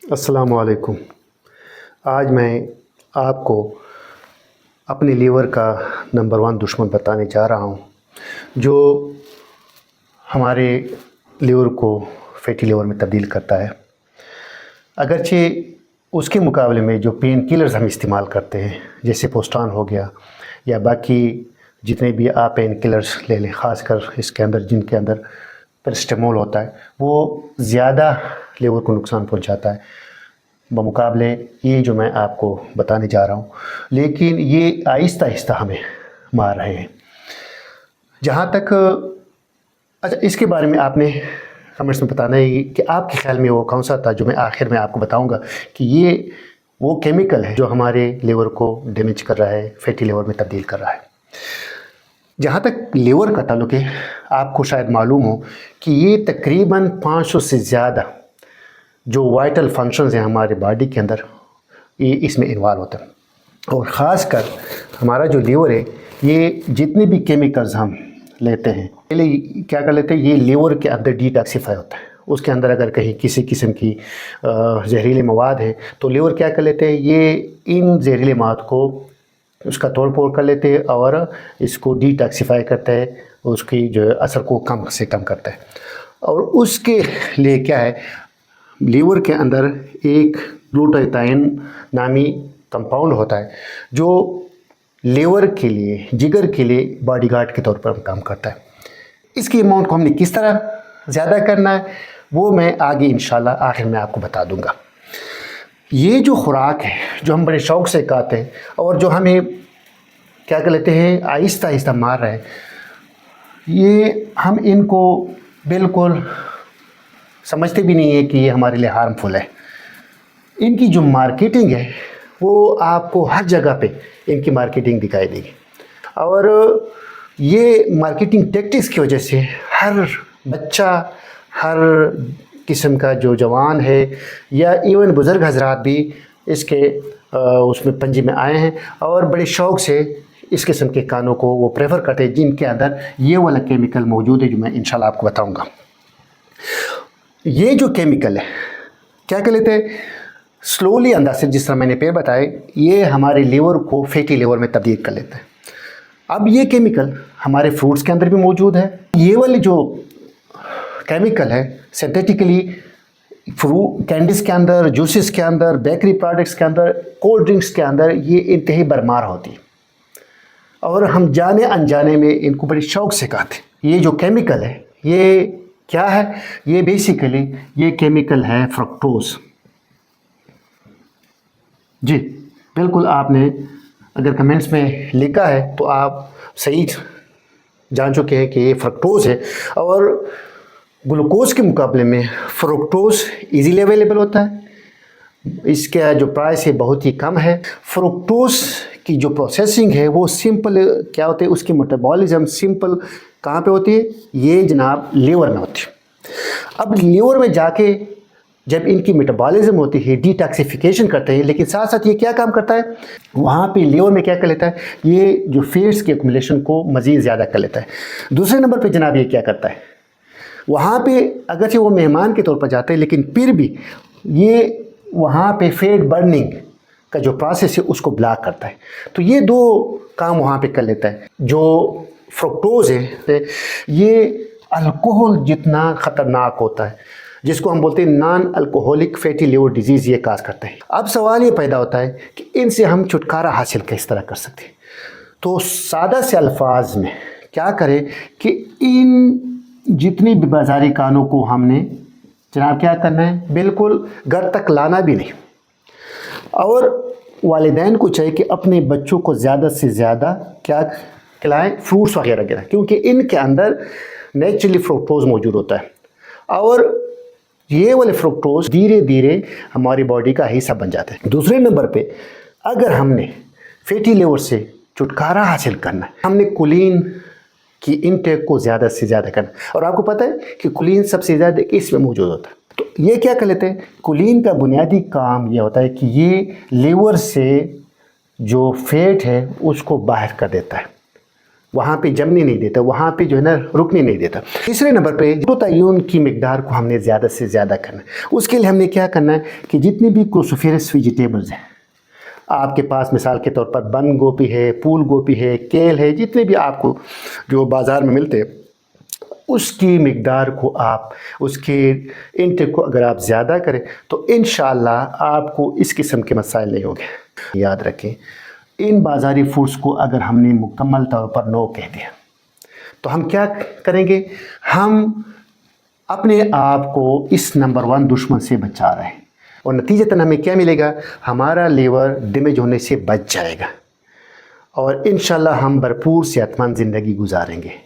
السلام علیکم۔ آج میں آپ کو اپنے لیور کا نمبر 1 دشمن بتانے جا رہا ہوں، جو ہمارے لیور کو فیٹی لیور میں تبدیل کرتا ہے۔ اگرچہ اس کے مقابلے میں جو پین کلرز ہم استعمال کرتے ہیں، جیسے پوسٹان ہو گیا یا باقی جتنے بھی آپ پین کلرز لے لیں، خاص کر اس کے اندر جن کے اندر پیرسٹامول ہوتا ہے، وہ زیادہ لیور کو نقصان پہنچاتا ہے بمقابلے یہ جو میں آپ کو بتانے جا رہا ہوں، لیکن یہ آہستہ آہستہ ہمیں مار رہے ہیں۔ جہاں تک اچھا اس کے بارے میں آپ نے کمنٹس میں بتانا ہے کہ آپ کے خیال میں وہ کون سا تھا، جو میں آخر میں آپ کو بتاؤں گا کہ یہ وہ کیمیکل ہے جو ہمارے لیور کو ڈیمیج کر رہا ہے، فیٹی لیور میں تبدیل کر رہا ہے۔ جہاں تک لیور کا تعلق ہے، آپ کو شاید معلوم ہو کہ یہ تقریباً 500 سے زیادہ جو وائٹل فنکشنز ہیں ہمارے باڈی کے اندر، یہ اس میں انوالو ہوتا ہے۔ اور خاص کر ہمارا جو لیور ہے، یہ جتنے بھی کیمیکلز ہم لیتے ہیں، پہلے کیا کر لیتے ہیں، یہ لیور کے اندر ڈیٹاکسیفائی ہوتا ہے۔ اس کے اندر اگر کہیں کسی قسم کی زہریلے مواد ہیں تو لیور کیا کر لیتے ہیں، یہ ان زہریلے مواد کو اس کا توڑ پھوڑ کر لیتے ہیں اور اس کو ڈیٹاکسیفائی کرتا ہے، اس کی جو اثر کو کم سے کم کرتا ہے۔ اور اس کے لیے کیا ہے، لیور کے اندر ایک گلوٹاثیون نامی کمپاؤنڈ ہوتا ہے جو لیور کے لیے، جگر کے لیے باڈی گارڈ کے طور پر کام کرتا ہے۔ اس کی اماؤنٹ کو ہم نے کس طرح زیادہ کرنا ہے، وہ میں آگے انشاءاللہ آخر میں آپ کو بتا دوں گا۔ یہ جو خوراک ہے جو ہم بڑے شوق سے کھاتے ہیں اور جو ہمیں کیا کر لیتے ہیں، آہستہ آہستہ مار رہے ہیں، یہ ہم ان کو بالکل سمجھتے بھی نہیں ہے کہ یہ ہمارے لیے ہارمفل ہے۔ ان کی جو مارکیٹنگ ہے وہ آپ کو ہر جگہ پہ ان کی مارکیٹنگ دکھائی دے گی، اور یہ مارکیٹنگ ٹیکٹکس کی وجہ سے ہر بچہ، ہر قسم کا جو جوان ہے یا ایون بزرگ حضرات بھی اس میں پنجے میں آئے ہیں اور بڑے شوق سے اس قسم کے کھانوں کو وہ پریفر کرتے ہیں جن کے اندر یہ والا کیمیکل موجود ہے جو میں انشاءاللہ آپ کو بتاؤں گا۔ یہ جو کیمیکل ہے کیا کر لیتے ہیں، سلولی انداز سے، جس طرح میں نے پہلے بتایا، یہ ہمارے لیور کو فیٹی لیور میں تبدیل کر لیتے ہیں۔ اب یہ کیمیکل ہمارے فروٹس کے اندر بھی موجود ہے۔ یہ والی جو کیمیکل ہے سنتھیٹکلی کینڈیز کے اندر، جوسز کے اندر، بیکری پروڈکٹس کے اندر، کولڈ ڈرنکس کے اندر یہ انتہائی برمار ہوتی ہے، اور ہم جانے انجانے میں ان کو بڑی شوق سے کھاتے ہیں۔ یہ جو کیمیکل ہے یہ کیا ہے، یہ بیسیکلی یہ کیمیکل ہے فرکٹوز۔ جی بالکل، آپ نے اگر کمنٹس میں لکھا ہے تو آپ صحیح جان چکے ہیں کہ یہ فرکٹوز ہے، اور گلوکوز کے مقابلے میں فرکٹوز ایزیلی اویلیبل ہوتا ہے۔ اس کا جو پرائس ہے بہت ہی کم ہے۔ فرکٹوز کی جو پروسیسنگ ہے وہ سمپل کیا ہوتے ہے، اس کی میٹابولزم سمپل کہاں پہ ہوتی ہے، یہ جناب لیور میں ہوتی ہے۔ اب لیور میں جا کے جب ان کی میٹابولزم ہوتی ہے، ڈیٹاکسیفیکیشن کرتے ہیں، لیکن ساتھ ساتھ یہ کیا کام کرتا ہے، وہاں پہ لیور میں کیا کر لیتا ہے، یہ جو فیٹس کی ایکومولیشن کو مزید زیادہ کر لیتا ہے۔ دوسرے نمبر پہ جناب یہ کیا کرتا ہے، وہاں پہ اگرچہ وہ مہمان کے طور پر جاتے ہیں لیکن پھر بھی یہ وہاں پہ فیٹ برننگ کا جو پروسیس ہے اس کو بلاک کرتا ہے۔ تو یہ دو کام وہاں پہ کر لیتا ہے۔ جو فرکٹوز ہے یہ الکوہل جتنا خطرناک ہوتا ہے، جس کو ہم بولتے ہیں non alcoholic fatty liver disease, یہ کاز کرتا ہے۔ اب سوال یہ پیدا ہوتا ہے کہ ان سے ہم چھٹکارا حاصل کس طرح کر سکتے ہیں۔ تو سادہ سے الفاظ میں کیا کریں کہ ان جتنی بھی بازاری کھانوں کو ہم نے جناب کیا کرنا ہے، بالکل گھر تک لانا بھی نہیں، اور والدین کو چاہیے کہ اپنے بچوں کو زیادہ سے زیادہ کیا کھلائیں، فروٹس وغیرہ کھلائیں، کیونکہ ان کے اندر نیچرلی فرکٹوز موجود ہوتا ہے، اور یہ والے فرکٹوز دھیرے دھیرے ہماری باڈی کا حصہ بن جاتے ہیں۔ دوسرے نمبر پہ اگر ہم نے فیٹی لیور سے چھٹکارا حاصل کرنا ہے، ہم نے کولین کی انٹیک کو زیادہ سے زیادہ کرنا ہے، اور آپ کو پتہ ہے کہ کولین سب سے زیادہ اس میں موجود ہوتا ہے۔ تو یہ کیا کر لیتے ہیں، کولین کا بنیادی کام یہ ہوتا ہے کہ یہ لیور سے جو فیٹ ہے اس کو باہر کر دیتا ہے، وہاں پہ جمنے نہیں دیتا، وہاں پہ جو ہے نا رکنے نہیں دیتا۔ تیسرے نمبر پہ پروتائیون کی مقدار کو ہم نے زیادہ سے زیادہ کرنا ہے۔ اس کے لیے ہم نے کیا کرنا ہے کہ جتنی بھی کروسیفیرس ویجیٹیبلز ہیں آپ کے پاس، مثال کے طور پر بند گوبھی ہے، پھول گوبھی ہے، کیل ہے، جتنے بھی آپ کو جو بازار میں ملتے ہیں، اس کی مقدار کو آپ، اس کے انٹیک کو اگر آپ زیادہ کریں تو انشاءاللہ آپ کو اس قسم کے مسائل نہیں ہوں گے۔ یاد رکھیں، ان بازاری فوڈز کو اگر ہم نے مکمل طور پر نو کہہ دیا تو ہم کیا کریں گے؟ ہم اپنے آپ کو اس نمبر 1 دشمن سے بچا رہے ہیں، اور نتیجتاً ہمیں کیا ملے گا؟ ہمارا لیور ڈیمیج ہونے سے بچ جائے گا، اور انشاءاللہ ہم بھرپور صحت مند زندگی گزاریں گے۔